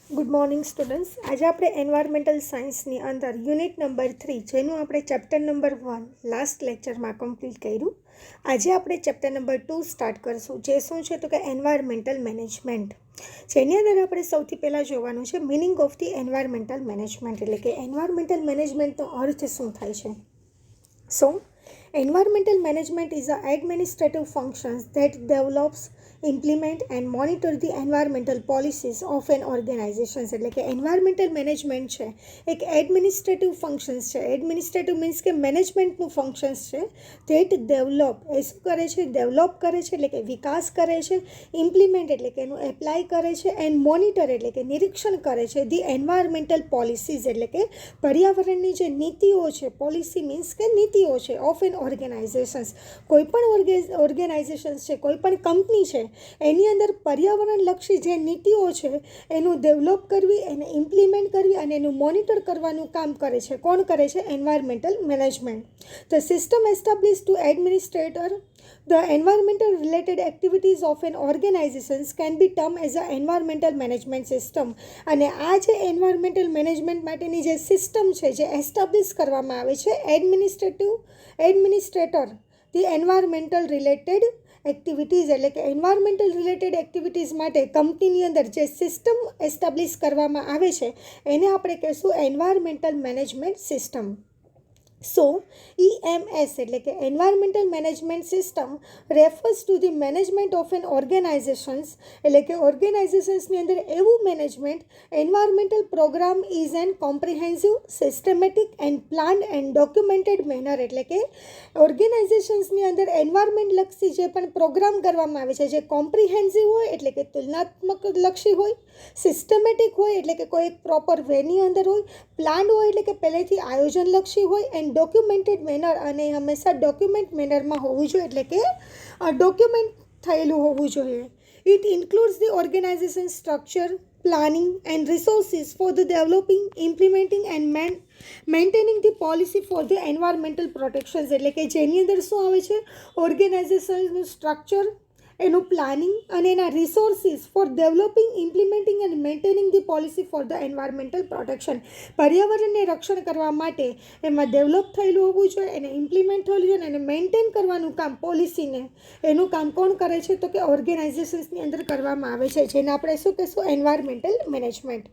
Good morning students. આજે આપણે environmental સાયન્સની અંદર યુનિટ નંબર 3 જેનું આપણે ચેપ્ટર નંબર 1 લાસ્ટ લેક્ચરમાં કમ્પ્લીટ કર્યું. આજે આપણે ચેપ્ટર નંબર 2 સ્ટાર્ટ કરશું, જે શું છે તો કે એન્વાયરમેન્ટલ મેનેજમેન્ટ. જેની અંદર આપણે સૌથી પહેલાં જોવાનું છે meaning of the environmental management, એટલે કે એન્વાયરમેન્ટલ મેનેજમેન્ટનો અર્થ શું થાય છે. સો environmental management is a administrative functions that develops, implement and monitor the environmental policies of an organization. એટલે કે environmental management છે એક એડમિનિસ્ટ્રેટિવ ફંક્શન્સ છે. એડમિનિસ્ટ્રેટિવ મીન્સ કે મેનેજમેન્ટનું ફંક્શન્સ છે. ધેટ ડેવલપ એ શું કરે છે, ડેવલપ કરે છે એટલે કે વિકાસ કરે છે. ઇમ્પ્લિમેન્ટ એટલે કે એનું એપ્લાય કરે છે. એન્ડ મોનિટર એટલે કે નિરીક્ષણ કરે છે. ધી એન્વાયરમેન્ટલ પોલિસીઝ એટલે કે પર્યાવરણની જે નીતિઓ છે, પોલિસી મીન્સ કે નીતિઓ છે ઓફ એન ઓર્ગેનાઇઝેશન્સ. કોઈપણ ઓર્ગેનાઇઝેશન્સ છે, કોઈપણ કંપની છે, એની અંદર પર્યાવરણલક્ષી જે નીતિઓ છે એનું ડેવલપ કરવી, એને ઇમ્પ્લિમેન્ટ કરવી અને એનું મોનિટર કરવાનું કામ કરે છે. કોણ કરે છે? Environmental management. The system establish to administrator the environmental related activities of an organization can be termed as a environmental management system. અને આ જે એન્વાયરમેન્ટલ મેનેજમેન્ટ માટેની જે સિસ્ટમ છે જે એસ્ટાબ્લિશ કરવામાં આવે છે administrator the environmental related activities, એટલે કે એન્વાયરમેન્ટલ રિલેટેડ એક્ટિવિટીઝ માટે કંપનીની અંદર જે સિસ્ટમ એસ્ટાબ્લિશ કરવામાં આવે છે એને આપણે કહીશું environmental management system. So EMS એટલે કે environmental management system refers to the management of an organizations, એટલે કે ઓર્ગેનાઇઝેશન્સની અંદર એવું management. Environmental program is an comprehensive, systematic and plan and documented manner, એટલે કે ઓર્ગેનાઇઝેશન્સની અંદર એન્વાયરમેન્ટલક્ષી જે પણ પ્રોગ્રામ કરવામાં આવે છે જે કોમ્પ્રિહેન્સિવ હોય એટલે કે તુલનાત્મક લક્ષી હોય, સિસ્ટમેટિક હોય એટલે કે કોઈ એક પ્રોપર વેની અંદર હોય, પ્લાન હોય એટલે કે પહેલેથી આયોજનલક્ષી હોય, એન્ડ ડોક્યુમેન્ટેડ મેનર અને હંમેશા ડોક્યુમેન્ટ મેનરમાં હોવું જોઈએ, એટલે કે ડોક્યુમેન્ટ થયેલું હોવું જોઈએ. It includes the organization structure, planning and resources for the developing, implementing and maintaining the policy for the environmental protections. એટલે કે જેની અંદર શું આવે છે? ઓર્ગેનાઇઝેશનનું સ્ટ્રક્ચર, એનું પ્લાનિંગ અને એના resources for developing, implementing and maintaining the policy for the environmental protection. પર્યાવરણને રક્ષણ કરવા માટે એમાં ડેવલપ થયેલું હોવું જોઈએ, એને ઇમ્પ્લિમેન્ટ થયેલું જોઈએ અને મેન્ટેન કરવાનું કામ, પોલિસીને એનું કામ કોણ કરે છે તો કે ઓર્ગેનાઇઝેશન્સની અંદર કરવામાં આવે છે, જેને આપણે શું કહીશું? Environmental management.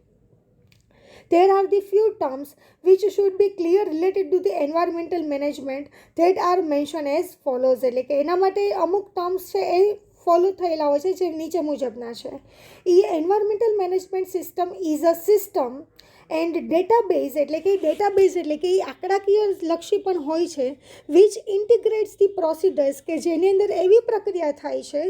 There are the few terms which should be clear related to the environmental management that are mentioned as follows. એટલે કે એના માટે અમુક ટર્મ્સ છે એ ફોલો થયેલા હોય છે જે નીચે મુજબના છે. Environmental management system is a system and database, એટલે કે ડેટાબેઝ એટલે કે એ આંકડાકીય લક્ષી પણ હોય છે. વિચ ઇન્ટિગ્રેટ્સ ધી પ્રોસિડર્સ, કે જેની અંદર એવી પ્રક્રિયા થાય છે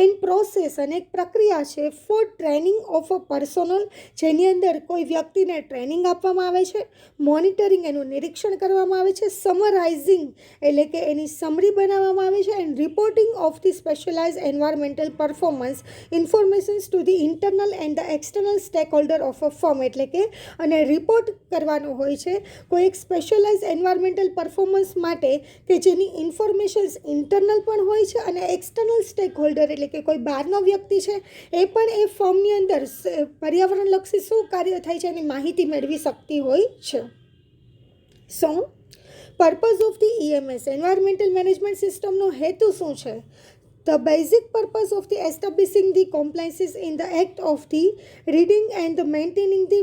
એન્ડ પ્રોસેસ, અને એક પ્રક્રિયા છે for training of a personal, જેની અંદર કોઈ વ્યક્તિને ટ્રેનિંગ આપવામાં આવે છે. મોનિટરિંગ એનું નિરીક્ષણ કરવામાં આવે છે. સમરાઇઝિંગ એટલે કે એની સમરી બનાવવામાં આવે છે. And reporting of the specialise environmental performance informations to the internal and the external stack holder of a firm, એટલે કે અને રિપોર્ટ કરવાનો હોય છે કોઈ એક સ્પેશિયલાઇઝ એન્વાયરમેન્ટલ પરફોર્મન્સ માટે કે જેની ઇન્ફોર્મેશન્સ ઇન્ટરનલ પણ હોય છે અને એક્સટર્નલ સ્ટેક હોલ્ડર એટલે કે કોઈ બહારનો વ્યક્તિ છે એ પણ એ ફર્મની અંદર પર્યાવરણલક્ષી શું કાર્ય થાય છે એની માહિતી મેળવી શકતી હોય છે. So purpose of the EMS, environmental management સિસ્ટમનો હેતુ શું છે? The basic purpose of the establishing the compliances in the act of the reading and the maintaining the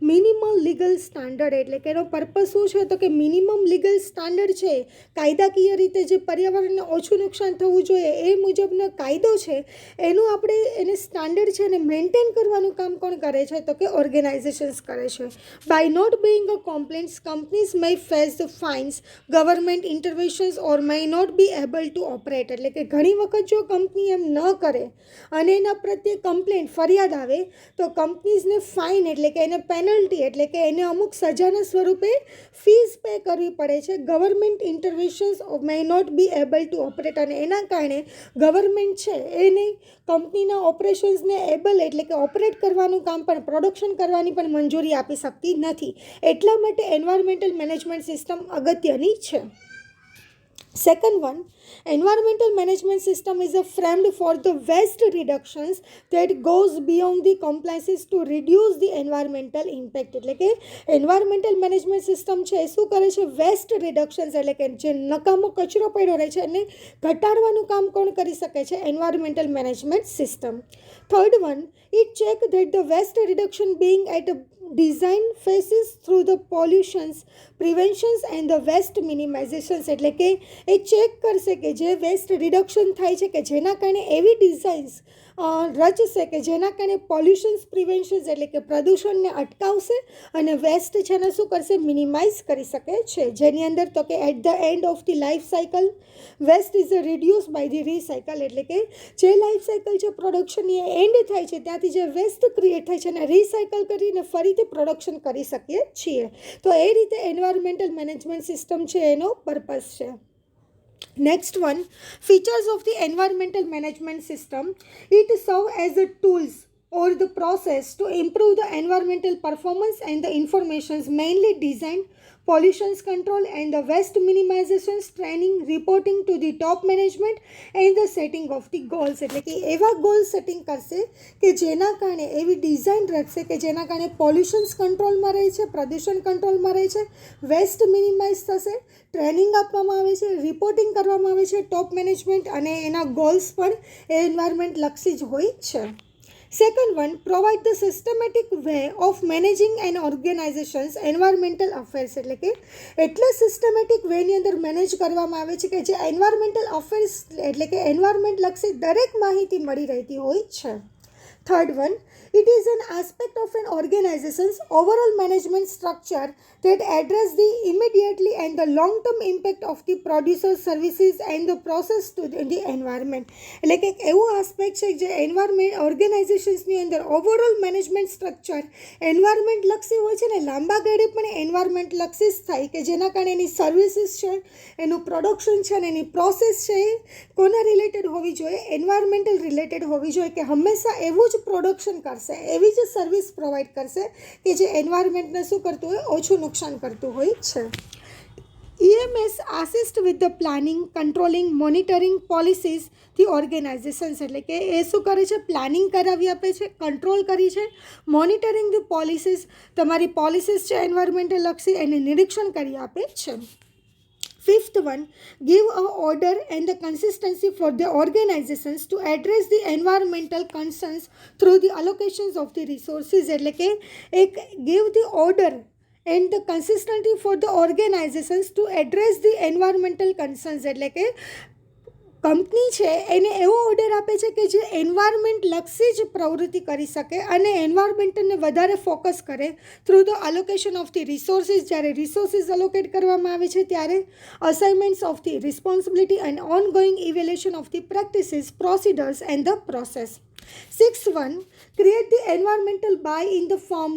minimal legal standard, એટલે કે એનો પર્પઝ શું છે તો કે મિનિમમ લીગલ સ્ટાન્ડર્ડ છે, કાયદાકીય રીતે જે પર્યાવરણને ઓછું નુકસાન થવું જોઈએ એ મુજબનો કાયદો છે એનું આપણે એને સ્ટાન્ડર્ડ છે એને મેન્ટેન કરવાનું કામ કોણ કરે છે તો કે ઓર્ગેનાઇઝેશન્સ કરે છે. By not being a complaints companies may face the fines, government interventions or may not be able to operate, એટલે કે ઘણી વખત જો કંપની એમ ન કરે અને એના પ્રત્યે કમ્પ્લેન્ટ, ફરિયાદ આવે તો કંપનીઝને ફાઇન એટલે કે એને પેનલ્ટી એટલે કે એને અમુક સજાના સ્વરૂપે ફીસ પે કરવી પડે છે. Government interventions may not be able to operate, અને એના કારણે ગવર્મેન્ટ છે એને કંપનીના ઓપરેશન્સને એબલ એટલે કે ઓપરેટ કરવાનું કામ પણ, પ્રોડક્શન કરવાની પણ મંજૂરી આપી શકતી નથી. એટલા માટે એન્વાયરમેન્ટલ મેનેજમેન્ટ સિસ્ટમ અગત્યની છે. Second one, Environmental management system is framed for the waste reductions that goes beyond the compliances to reduce the environmental impact. એટલે કે environmental management system છે એ શું કરે છે? વેસ્ટ રિડક્શન્સ એટલે કે જે નકામો કચરો પડ્યો રહે છે એને ઘટાડવાનું કામ કોણ કરી શકે છે? Environmental management system. Third one, it check that the waste reduction being at a design phases through the pollutions preventions and the waste minimizations. એટલે કે એ ચેક કરશે કે જે વેસ્ટ રિડક્શન થાય છે કે જેના કારણે એવી ડિઝાઇન્સ રચશે કે જેના કારણે પોલ્યુશન્સ પ્રિવેન્શન્સ એટલે કે પ્રદૂષણને અટકાવશે અને વેસ્ટ છે ને શું કરશે? મિનિમાઇઝ કરી શકે છે. જેની અંદર તો કે at the end of the life cycle waste is reduce by the recycle. એટલે કે જે લાઈફ સાયકલ છે પ્રોડક્શનની એન્ડ થાય છે ત્યાંથી જે વેસ્ટ ક્રિએટ થાય છે એને રિસાયકલ કરીને ફરીથી પ્રોડક્શન કરી શકીએ છીએ. તો એ રીતે એન્વાયરમેન્ટલ મેનેજમેન્ટ સિસ્ટમ છે એનો પર્પઝ છે. Next one, features of the environmental management system. It serve as a tools or the process to improve the environmental performance and the informations mainly designed pollutions control and the waste minimizations, training, reporting to the top management and the setting of the goals. એટલે કે એવા goal setting કરશે કે જેના કારણે એવી design રાખશે કે જેના કારણે પોલ્યુશન્સ કંટ્રોલમાં રહે છે, પ્રદૂષણ કંટ્રોલમાં રહે છે, વેસ્ટ મિનિમાઇઝ થશે, ટ્રેનિંગ આપવામાં આવે છે, રિપોર્ટિંગ કરવામાં આવે છે ટોપ મેનેજમેન્ટ અને એના ગોલ્સ પણ એ એન્વાયરમેન્ટ લક્ષી જ હોય છે. Second one, provide the systematic way of managing an organization's environmental affairs. એટલે કે એટલે સિસ્ટમેટિક વેની અંદર મેનેજ કરવામાં આવે છે કે જે એન્વાયરમેન્ટલ અફેર્સ એટલે કે એન્વાયરમેન્ટ લક્ષી દરેક માહિતી મળી રહેતી હોય છે. Third one, it is an aspect of an organization's overall management structure that address the immediately and the long-term impact of the producer services and the process to the environment. એટલે કે એવું આસ્પેક્ટ છે જે environment ઓર્ગેનાઇઝેશન્સની અંદર overall management structure environment લક્ષી હોય છે ને લાંબા ગાળે પણ એન્વાયરમેન્ટ લક્ષી જ થાય કે જેના કારણે એની સર્વિસીસ છે, એનું પ્રોડક્શન છે અને એની પ્રોસેસ છે એ કોના રિલેટેડ હોવી જોઈએ? એન્વાયરમેન્ટલ રિલેટેડ હોવી જોઈએ કે હંમેશા એવું જ પ્રોડક્શન કરશે, એવી જ સર્વિસ પ્રોવાઈડ કરશે કે જે એન્વાયરમેન્ટને શું કરતું હોય? ઓછું નુકસાન કરતું હોય છે. EMS assist with the planning, controlling, monitoring policies the organizations. એટલે કે એ શું કરે છે? પ્લાનિંગ કરાવી આપે છે, કંટ્રોલ કરી છે, મોનિટરિંગ ધી પોલિસીસ તમારી પોલિસીસ છે એન્વાયરમેન્ટલ લક્ષી એને નિરીક્ષણ કરી આપે છે. Fifth one, give a order and the consistency for the organizations to address the environmental concerns through the allocations of the resources. એટલે કે એક give the order and the consistency for the organizations to address the environmental concerns. એટલે કે company છે એને એવો order આપે છે કે જે એન્વાયરમેન્ટ લક્ષી જ પ્રવૃત્તિ કરી શકે અને એન્વાયરમેન્ટને વધારે ફોકસ કરે through the allocation of the resources. જ્યારે રિસોર્સિસ અલોકેટ કરવામાં આવે છે ત્યારે assignments of the responsibility and ongoing evaluation of the practices, procedures and the process. Sixth one, create the environmental buy in the form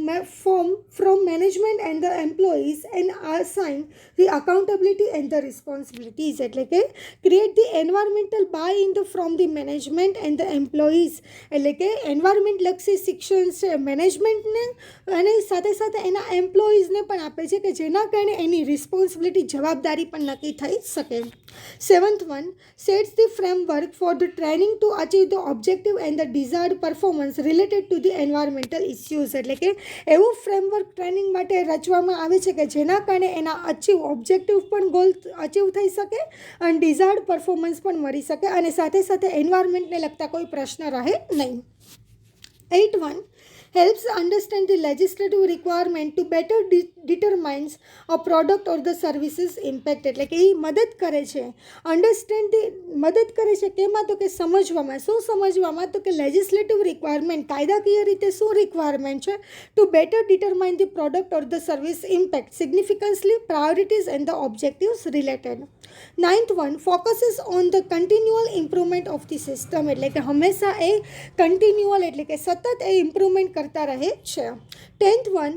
from management and the employees and assign the accountability and the responsibilities. એટલે કે create the environmental buy in the from the management and the employees. એટલે કે environment લક્ષી શિક્ષણ છે મેનેજમેન્ટને અને સાથે સાથે એના એમ્પ્લોઈઝને પણ આપે છે કે જેના કારણે એની રિસ્પોન્સિબિલિટી જવાબદારી પણ નક્કી થઈ શકે. Seventh one, sets the framework for the training to achieve the objective and the desired performance related to the environmental issues. એટલે કે એવું ફ્રેમવર્ક ટ્રેનિંગ માટે રચવામાં આવે છે કે જેના કારણે એના ઓબ્જેક્ટિવ પણ ગોલ અચીવ થઈ શકે અને ડિઝાયર્ડ પરફોર્મન્સ પણ મળી શકે અને સાથે સાથે એન્વાયરમેન્ટને લગતા કોઈ પ્રશ્ન રહે નહીં. 8.1 helps understand the legislative requirement to better determines a product or the services impact. એટલે કે એ મદદ કરે છે મદદ કરે છે કેમાં? તો કે સમજવામાં. શું સમજવામાં? તો કે લેજિસ્લેટિવ રિક્વાયરમેન્ટ કાયદાકીય રીતે શું રિક્વાયરમેન્ટ છે to better determine the product or the service impact significantly priorities and the objectives related. 9th one focuses on the continual improvement of the system. એટલે કે હંમેશા એ કન્ટિન્યુઅલ એટલે કે સતત એ ઇમ્પ્રુવમેન્ટ કરતા રહે છે. 10th one,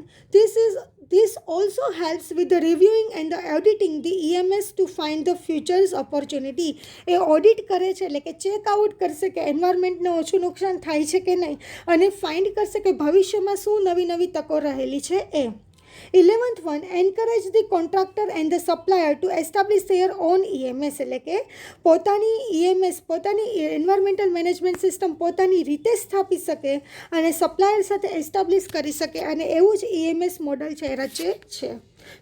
this also helps with the reviewing and the auditing the EMS to find the futures opportunity. A audit કરે છે એટલે કે ચેકઆઉટ કરશે કે એન્વાયરમેન્ટને ઓછું નુકસાન થાય છે કે નહીં અને ફાઇન્ડ કરશે કે ભવિષ્યમાં શું નવી નવી તકો રહેલી છે એ. 11th one, encourage the contractor and the supplier to establish their own EMS, એટલે કે પોતાની EMS, પોતાની એન્વાયરમેન્ટલ મેનેજમેન્ટ સિસ્ટમ પોતાની રીતે સ્થાપી શકે અને સપ્લાયર સાથે એસ્ટાબ્લિશ કરી શકે, અને એવું જ EMS મોડલ છે રચે છે.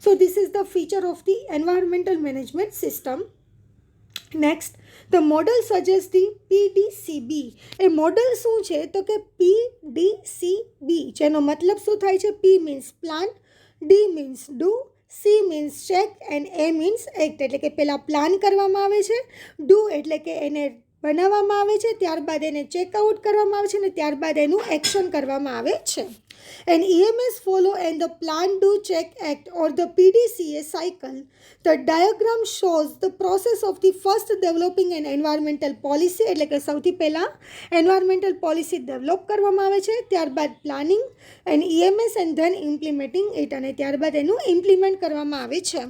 So this is the feature of the environmental management system. Next, the model suggest the PDCB. A model શું છે તો કે PDCB, જેનો મતલબ શું થાય છે? P means plan, D means do, C means check and A means act. એટલે કે પહેલાં પ્લાન કરવામાં આવે છે, ડુ એટલે કે એને બનાવવામાં આવે છે, ત્યારબાદ એને ચેકઆઉટ કરવામાં આવે છે અને ત્યારબાદ એનું એક્શન કરવામાં આવે છે. An EMS follow and the plan, do, check, act or the PDCA cycle. The diagram shows the process of the first developing an environmental policy, એટલે કે સૌથી પહેલાં environmental policy develop કરવામાં આવે છે, ત્યારબાદ planning and EMS and then implementing it, અને ત્યારબાદ એનું implement કરવામાં આવે છે.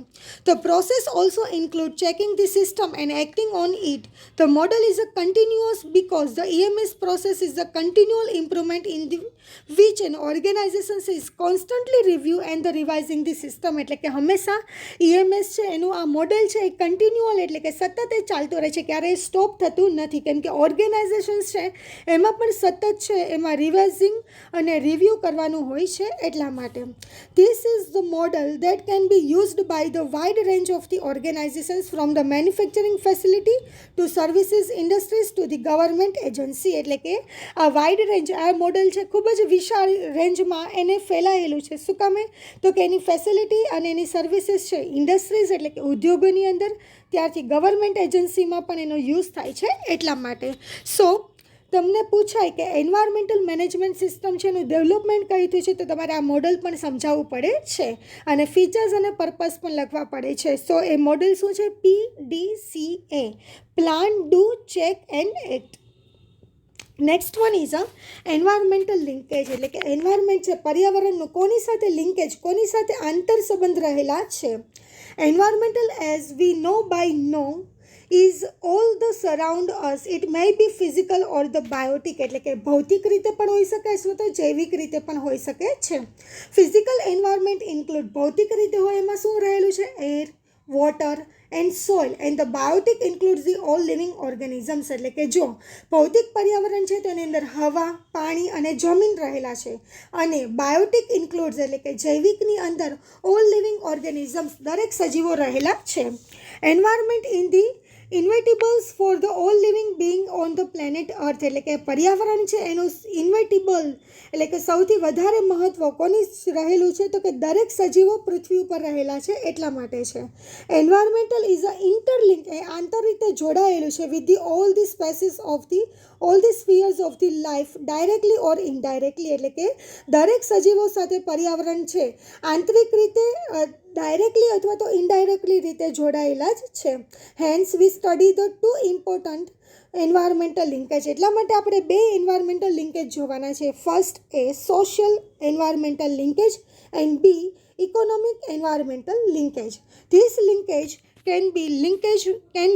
The process also include checking the system and acting on it. The model is a continuous because the EMS process is a continual improvement in the which an organization is constantly review and the revising the system. એટલે કે હંમેશા EMS છે એનું આ model છે એ કન્ટિન્યુઅલ એટલે કે સતત એ ચાલતું રહે છે, ક્યારેય સ્ટોપ થતું નથી, કેમ કે ઓર્ગેનાઇઝેશન્સ છે એમાં પણ સતત છે એમાં રિવાઇઝિંગ અને રિવ્યૂ કરવાનું હોય છે એટલા માટે. This is the model that can be used by the wide range of the organizations from the manufacturing facility to services industries to the government agency. એટલે કે આ વાઇડ રેન્જ, આ મોડલ છે ખૂબ જ વિશાળ રેન્જમાં એને ફેલાયેલું છે. શું કામે? તો કે એની ફેસિલિટી અને એની સર્વિસીસ છે ઇન્ડસ્ટ્રીઝ એટલે કે ઉદ્યોગોની અંદર, ત્યારથી ગવર્મેન્ટ એજન્સીમાં પણ એનો યુઝ થાય છે એટલા માટે. સો તમને પૂછાય કે એન્વાયરમેન્ટલ મેનેજમેન્ટ સિસ્ટમ છે એનું ડેવલપમેન્ટ કઈ થયું છે, તો તમારે આ મોડલ પણ સમજાવવું પડે છે અને ફીચર્સ અને પર્પઝ પણ લખવા પડે છે. સો એ મોડલ શું છે? PDCA, plan, do, check and act. Next one is a environmental linkage, એટલે કે એન્વાયરમેન્ટ છે પર્યાવરણનું કોની સાથે લિંકેજ, કોની સાથે આંતર સંબંધ રહેલા છે. Environmental as we know by no is all the surround us. It may be physical or the biotic, એટલે કે ભૌતિક રીતે પણ હોઈ શકે અથવા તો જૈવિક રીતે પણ હોઈ શકે છે. ફિઝિકલ એન્વાયરમેન્ટ ઇન્ક્લુડ, ભૌતિક રીતે હોય એમાં શું રહેલું છે? Air, water and soil, and the Biotique includes the all living organisms. એટલે કે જો ભૌતિક પર્યાવરણ છે તો એની અંદર હવા, પાણી અને જમીન રહેલા છે, અને બાયોટિક ઇન્ક્લુડ્સ એટલે કે જૈવિકની અંદર ઓલ લિવિંગ ઓર્ગેનિઝમ્સ, દરેક સજીવો રહેલા છે. Environment in the inevitables for the all living being on the planet earth, એટલે કે પર્યાવરણ છે એનું ઇન્વેટિબલ એટલે કે સૌથી વધારે મહત્ત્વ કોની રહેલું છે તો કે દરેક સજીવો પૃથ્વી ઉપર રહેલા છે એટલા માટે છે. એન્વાયરમેન્ટલ ઇઝ અ ઇન્ટરલિંક, એ આંતર રીતે જોડાયેલું છે with the all the species of the all the spheres of the life directly or indirectly, એટલે કે દરેક સજીવો સાથે પર્યાવરણ છે આંતરિક રીતે ડાયરેક્ટલી અથવા તો ઇનડાયરેક્ટલી રીતે જોડાયેલા જ છે. Hence we study the two important environmental linkage. એટલા માટે આપણે બે એન્વાયરમેન્ટલ લિંકેજ જોવાના છે. First A social environmental linkage and B economic environmental linkage. This linkage can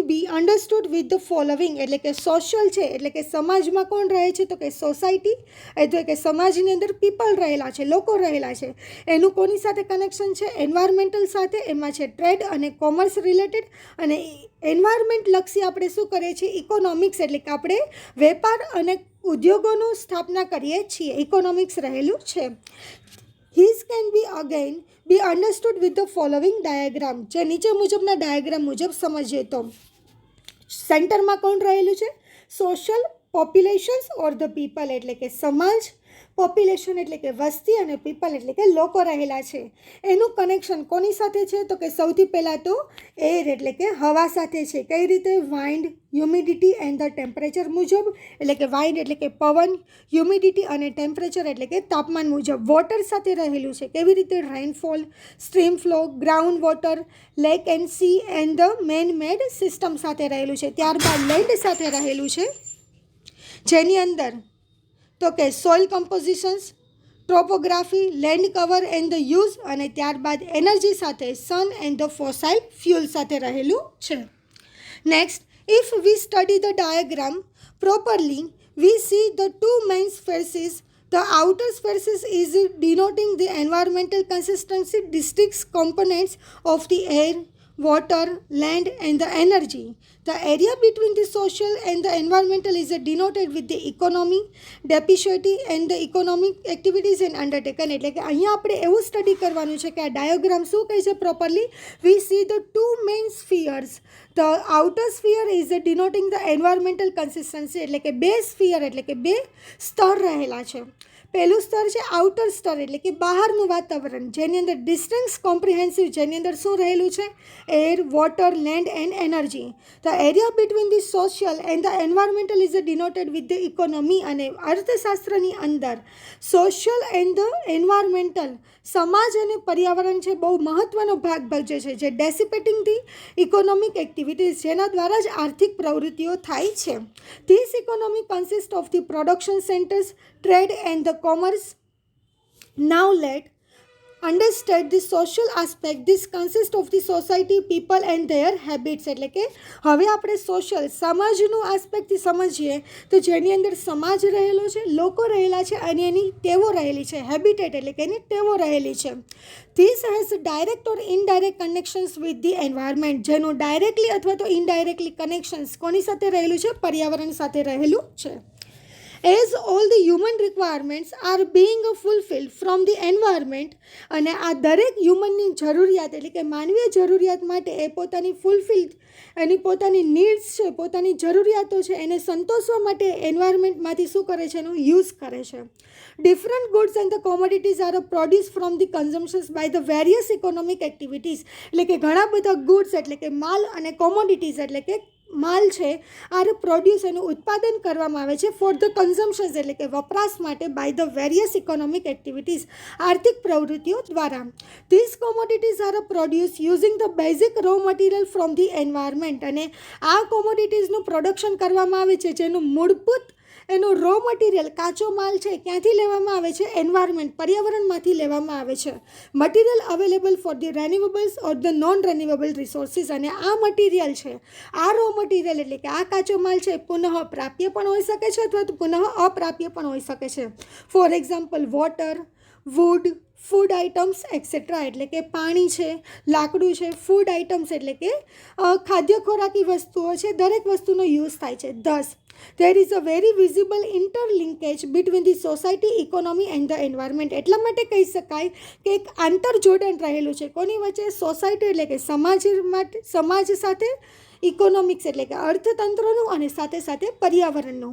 be understood with the following, એટલે કે સોશિયલ છે એટલે કે સમાજમાં કોણ રહે છે તો કે સોસાયટી, એટલે કે સમાજની અંદર પીપલ રહેલા છે, લોકો રહેલા છે, એનું કોની સાથે કનેક્શન છે? એન્વાયરમેન્ટલ સાથે. એમાં છે ટ્રેડ અને કોમર્સ રિલેટેડ, અને એન્વાયરમેન્ટ લક્ષી આપણે શું કરીએ છીએ? ઇકોનોમિક્સ, એટલે કે આપણે વેપાર અને ઉદ્યોગોનું સ્થાપના કરીએ છીએ, ઇકોનોમિક્સ રહેલું છે. His can be again be understood with the following diagram. જે નીચે મુજબના ડાયાગ્રામ મુજબ સમજીએ તો સેન્ટરમાં કોણ રહેલું છે? સોશિયલ પોપ્યુલેશન્સ ઓર ધ પીપલ, એટલે કે સમાજ, પોપ્યુલેશન એટલે કે વસ્તી અને પીપલ એટલે કે લોકો રહેલા છે. એનું કનેક્શન કોની સાથે છે તો કે સૌથી પહેલાં તો એર એટલે કે હવા સાથે છે. કઈ રીતે? Wind, humidity and the temperature મુજબ, એટલે કે વાઇન્ડ એટલે કે પવન, હ્યુમિડિટી અને ટેમ્પરેચર એટલે કે તાપમાન મુજબ. વોટર સાથે રહેલું છે. કેવી રીતે? Rainfall, stream flow, ground water, lake and C and the main made system સાથે રહેલું છે. ત્યારબાદ લેન્ડ સાથે રહેલું છે, જેની અંદર તો કે soil compositions, topography, land cover and the use, અને ત્યારબાદ એનર્જી સાથે sun and the fossil fuel સાથે રહેલું છે. Next, if we study the diagram properly, we see the two main phases The outer spaces is denoting the environmental consistency, distinct components of the air, water, land, and the energy. The area between the social and the environmental is denoted with the economy, depreciating and the economic activities and undertaken. એટલે કે અહીંયા આપણે એવું study કરવાનું છે કે આ ડાયોગ્રામ શું કહે છે properly. We see the two main spheres. The outer sphere is denoting the environmental consistency, એટલે કે બે સ્ફિયર એટલે કે બે સ્તર રહેલા છે. પહેલું સ્તર છે આઉટર સ્તર એટલે કે બહારનું વાતાવરણ, જેની અંદર ડિસ્ટન્સ કોમ્પ્રિહેન્સિવ, જેની અંદર શું રહેલું છે air, water, land and energy. The area between the social and the environmental is denoted with the economy. અને અર્થશાસ્ત્રની અંદર સોશિયલ એન્ડ ધ એન્વાયરમેન્ટલ, સમાજ અને પર્યાવરણ છે બહુ મહત્ત્વનો ભાગ ભજવે છે, જે ડેસિપેટિંગ ધી ઇકોનોમિક એક્ટિવિટીઝ, જેના દ્વારા જ આર્થિક પ્રવૃત્તિઓ થાય છે. This economy consist of the production centres, trade and the commerce. Now let understand the social aspect. This consists of the society, people and their habits. એટલે કે હવે આપણે સોશિયલ સમાજનું આસ્પેક્ટથી સમજીએ તો જેની અંદર સમાજ રહેલો છે, લોકો રહેલા છે અને એની ટેવો રહેલી છે. હેબિટેટ એટલે કે એની ટેવો રહેલી છે. This has direct or indirect connections with the environment, જેનું ડાયરેક્ટલી અથવા તો ઇનડાયરેક્ટલી કનેક્શન્સ કોની સાથે રહેલું છે, પર્યાવરણ સાથે રહેલું છે. As all the human requirements are being fulfilled from the environment, અને આ દરેક હ્યુમનની જરૂરિયાત એટલે કે માનવીય જરૂરિયાત માટે એ પોતાની એની પોતાની નીડ્સ છે, પોતાની જરૂરિયાતો છે એને સંતોષવા માટે એન્વાયરમેન્ટમાંથી શું કરે છે, એનો યુઝ કરે છે. Different goods and the commodities are produce from the consumptions by the various economic activities. એટલે કે ઘણા બધા ગુડ્સ એટલે કે માલ અને કોમોડિટીઝ એટલે કે માલ છે આ પ્રોડ્યુસ એનું ઉત્પાદન કરવામાં આવે છે ફોર ધ કન્ઝમ્પશન્સ એટલે કે વપરાશ માટે by the various economic activities, આર્થિક પ્રવૃત્તિઓ દ્વારા. These commodities are produce using the basic raw material from the environment. અને આ કોમોડિટીઝનું પ્રોડક્શન કરવામાં આવે છે જેનું મૂળભૂત એનો રો મટીરિયલ કાચો માલ છે ક્યાંથી લેવામાં આવે છે, એન્વાયરમેન્ટ પર્યાવરણમાંથી લેવામાં આવે છે. Material available for the renewables or the non renewable resources. અને આ મટીરિયલ છે, આ રો મટીરિયલ એટલે કે આ કાચો માલ છે પુનઃ પ્રાપ્ય પણ હોઈ શકે છે અથવા તો પુનઃ અપ્રાપ્ય પણ હોઈ શકે છે. For example water, wood, food items etcetera. એટલે કે પાણી છે, લાકડું છે, ફૂડ આઇટમ્સ એટલે કે ખાદ્ય ખોરાકી વસ્તુઓ છે, દરેક વસ્તુનો યુઝ થાય છે. This there is a very visible interlinkage between the society, economy and the environment. એટલા માટે કહી શકાય કે એક આંતરજોડાણ રહેલું છે કોની વચ્ચે, સોસાયટી એટલે કે સમાજ સાથે, ઇકોનોમિક્સ એટલે કે અર્થતંત્રનું અને સાથે સાથે પર્યાવરણનું.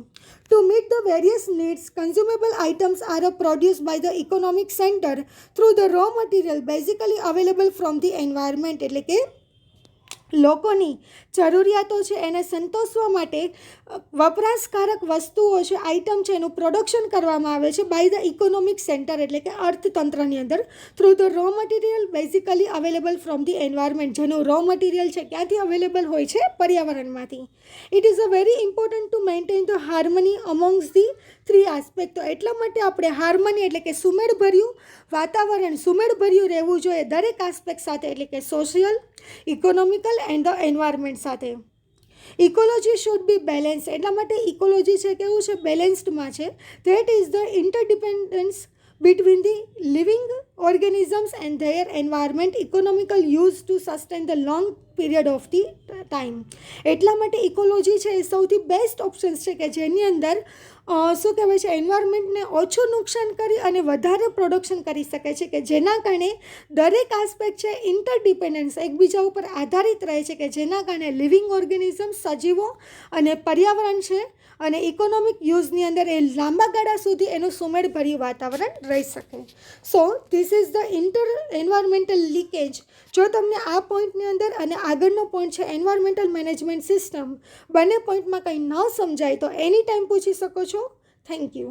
To meet the various needs, consumable items are produced by the economic center through the raw material basically available from the environment. એટલે કે લોકોની જરૂરિયાતો છે એને સંતોષવા માટે વપરાશકારક વસ્તુઓ છે, આઇટમ છે એનું પ્રોડક્શન કરવામાં આવે છે બાય ધ ઇકોનોમિક સેન્ટર એટલે કે અર્થતંત્રની અંદર through the raw material basically available from the environment, જેનું રો મટીરિયલ છે ક્યાંથી અવેલેબલ હોય છે, પર્યાવરણમાંથી. It is a very important to maintain the harmony amongst the three aspect. તો એટલા માટે આપણે હાર્મની એટલે કે સુમેળભર્યું વાતાવરણ, સુમેળભર્યું રહેવું જોઈએ દરેક આસ્પેક્ટ સાથે એટલે કે social, economical and the environment સાથે. Ecology should be balance. એટલા માટે ઇકોલોજી છે કેવું છે, બેલેન્સ્ડમાં છે. That is the interdependence between the living organisms and their environment, economical use to sustain the long period of the time. એટલા માટે ઇકોલોજી છે એ સૌથી બેસ્ટ ઓપ્શન્સ છે કે જેની અંદર શું કહેવાય છે, એન્વાયરમેન્ટને ઓછું નુકસાન કરી અને વધારે પ્રોડક્શન કરી શકે છે, કે જેના કારણે દરેક આસ્પેક્ટ છે ઇન્ટરડિપેન્ડન્સ એકબીજા ઉપર આધારિત રહે છે, કે જેના કારણે લિવિંગ ઓર્ગેનિઝમ, સજીવો અને પર્યાવરણ છે અને ઇકોનોમિક યુઝની અંદર એ લાંબા ગાળા સુધી એનું સુમેળભર્યું વાતાવરણ રહી શકે. So this is the environmental leakage. જો તમને આ પોઈન્ટની અંદર અને આગળનો પોઈન્ટ છે એન્વાયરમેન્ટલ મેનેજમેન્ટ સિસ્ટમ, બંને પોઈન્ટમાં કંઈ ન સમજાય તો એની ટાઈમ પૂછી શકો છો. Thank you.